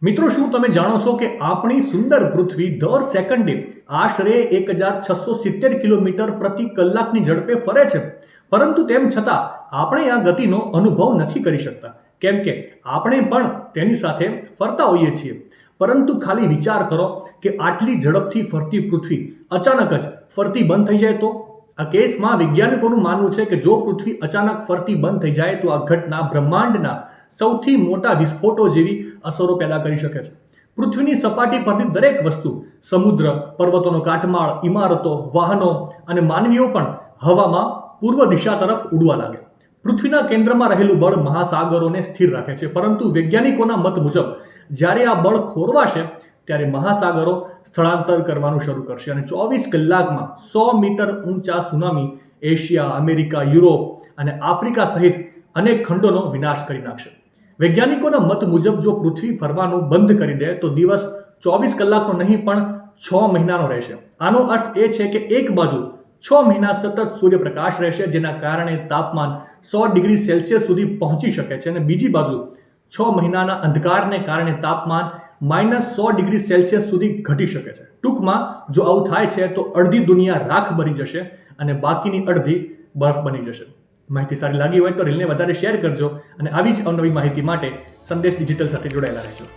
મિત્રો, શું તમે જાણો છો કે આપણી સુંદર પૃથ્વી દર સેકન્ડે આશરે 1670 કિલોમીટર પ્રતિ કલાકની ઝડપે ફરે છે, પરંતુ તેમ છતાં આપણે આ ગતિનો અનુભવ નથી કરી શકતા, કેમ કે આપણે પણ તેની સાથે ફરતા હોઈએ છીએ. પરંતુ ખાલી વિચાર કરો કે આટલી ઝડપથી ફરતી પૃથ્વી અચાનક જ ફરતી બંધ થઈ જાય તો? આ કેસમાં વૈજ્ઞાનિકોનું માનવું છે કે જો પૃથ્વી અચાનક ફરતી બંધ થઈ જાય તો આ ઘટના બ્રહ્માંડના સૌથી મોટા વિસ્ફોટો જેવી અસરો પેદા કરી શકે છે. પૃથ્વીની સપાટી પરની દરેક વસ્તુ, સમુદ્ર, પર્વતોનો કાટમાળ, ઇમારતો, વાહનો અને માનવીઓ પણ હવામાં પૂર્વ દિશા તરફ ઉડવા લાગે. પૃથ્વીના કેન્દ્રમાં રહેલું બળ મહાસાગરોને સ્થિર રાખે છે, પરંતુ વૈજ્ઞાનિકોના મત મુજબ જ્યારે આ બળ ખોરવાશે ત્યારે મહાસાગરો સ્થળાંતર કરવાનું શરૂ કરશે અને 24 કલાકમાં 100 મીટર ઊંચા સુનામી એશિયા, અમેરિકા, યુરોપ અને આફ્રિકા સહિત અનેક ખંડોનો વિનાશ કરી નાખશે. વૈજ્ઞાનિકોના મત મુજબ જો પૃથ્વી ફરવાનું બંધ કરી દે તો દિવસ 24 કલાકનો નહીં પણ 6 મહિનાનો રહેશે. આનો અર્થ એ છે કે એક બાજુ 6 મહિના સતત સૂર્યપ્રકાશ રહેશે, જેના કારણે તાપમાન 100 ડિગ્રી સેલ્સિયસ સુધી પહોંચી શકે છે, અને બીજી બાજુ 6 મહિનાના અંધકારને કારણે તાપમાન -100 ડિગ્રી સેલ્સિયસ સુધી ઘટી શકે છે. ટૂંકમાં જો આવું થાય છે તો અડધી દુનિયા રાખ બની જશે અને બાકીની અડધી બરફ બની જશે. માહિતી સારી લાગી હોય તો રીલને વધારે શેર કરજો અને આવી જ અવનવી માહિતી માટે સંદેશ ડિજિટલ સાથે જોડાયેલા રહેજો.